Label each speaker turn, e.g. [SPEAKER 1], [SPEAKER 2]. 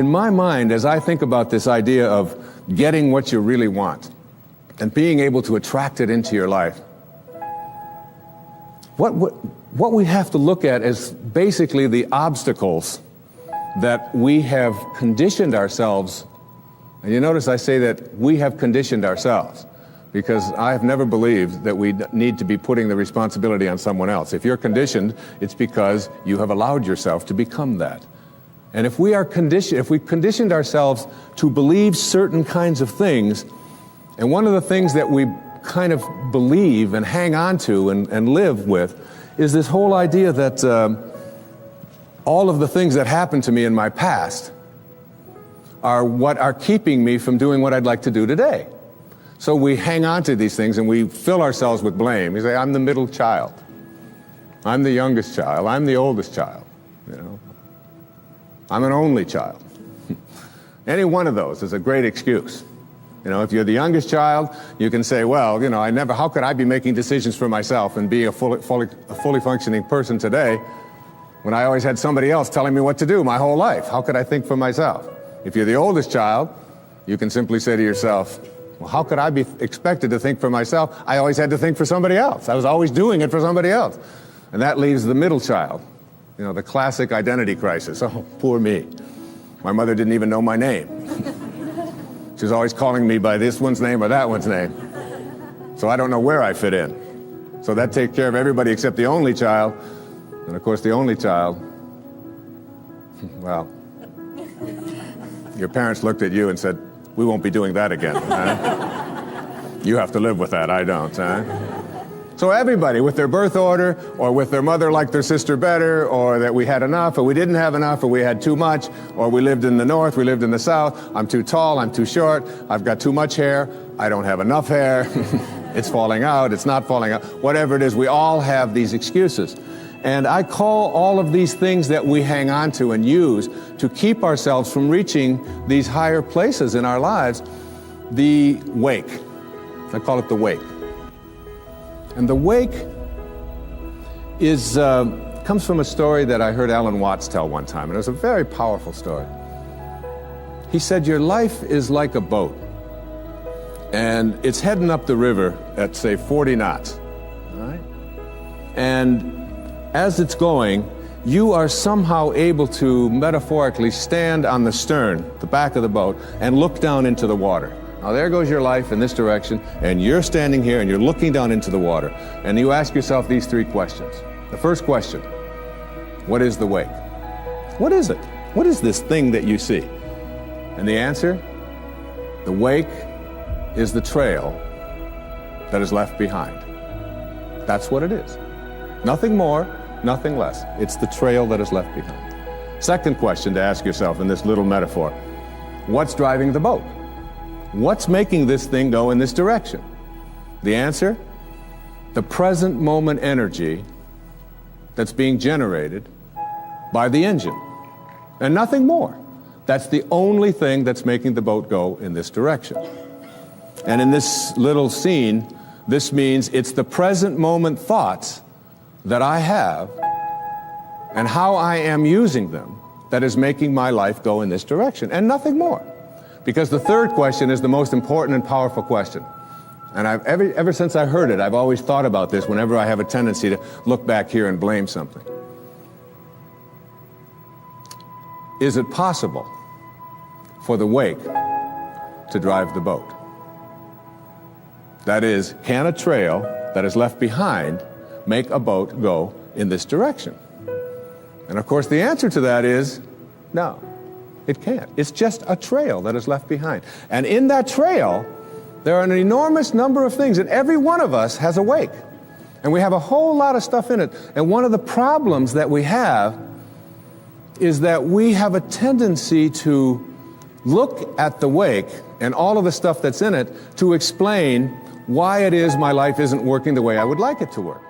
[SPEAKER 1] In my mind, as I think about this idea of getting what you really want and being able to attract it into your life, what we have to look at is basically the obstacles that we have conditioned ourselves. And you notice I say that we have conditioned ourselves, because I have never believed that we need to be putting the responsibility on someone else. If you're conditioned, it's because you have allowed yourself to become that. And if we are conditioned, if we've conditioned ourselves to believe certain kinds of things, and one of the things that we kind of believe and hang on to and live with is this whole idea that all of the things that happened to me in my past are what are keeping me from doing what I'd like to do today. So we hang on to these things and we fill ourselves with blame. We say, I'm the middle child. I'm the youngest child. I'm the oldest child. You know, I'm an only child. Any one of those is a great excuse. You know, if you're the youngest child, you can say, well, you know, how could I be making decisions for myself and be a fully functioning person today when I always had somebody else telling me what to do my whole life? How could I think for myself? If you're the oldest child, you can simply say to yourself, well, how could I be expected to think for myself? I always had to think for somebody else. I was always doing it for somebody else. And that leaves the middle child, you know, the classic identity crisis. Oh, poor me. My mother didn't even know my name. She was always calling me by this one's name or that one's name. So I don't know where I fit in. So that takes care of everybody except the only child. And of course, the only child, well, your parents looked at you and said, we won't be doing that again. Huh? You have to live with that, I don't. Huh? So everybody, with their birth order, or with their mother liked their sister better, or that we had enough, or we didn't have enough, or we had too much, or we lived in the north, we lived in the south, I'm too tall, I'm too short, I've got too much hair, I don't have enough hair, it's falling out, it's not falling out, whatever it is, we all have these excuses. And I call all of these things that we hang on to and use to keep ourselves from reaching these higher places in our lives, the wake. I call it the wake. And the wake is comes from a story that I heard Alan Watts tell one time, and it was a very powerful story. He said, your life is like a boat, and it's heading up the river at, say, 40 knots, all right? And as it's going, you are somehow able to metaphorically stand on the stern, the back of the boat, and look down into the water. Now there goes your life in this direction, and you're standing here and you're looking down into the water. And you ask yourself these three questions. The first question, what is the wake? What is it? What is this thing that you see? And the answer, the wake is the trail that is left behind. That's what it is. Nothing more, nothing less. It's the trail that is left behind. Second question to ask yourself in this little metaphor, what's driving the boat? What's making this thing go in this direction? The answer, the present moment energy that's being generated by the engine, and nothing more. That's the only thing that's making the boat go in this direction. And in this little scene, this means it's the present moment thoughts that I have and how I am using them that is making my life go in this direction, and nothing more. Because the third question is the most important and powerful question. And ever since I heard it, I've always thought about this whenever I have a tendency to look back here and blame something. Is it possible for the wake to drive the boat? That is, can a trail that is left behind make a boat go in this direction? And of course the answer to that is no, it can't. It's just a trail that is left behind. And in that trail, there are an enormous number of things, and every one of us has a wake. And we have a whole lot of stuff in it. And one of the problems that we have is that we have a tendency to look at the wake and all of the stuff that's in it to explain why it is my life isn't working the way I would like it to work.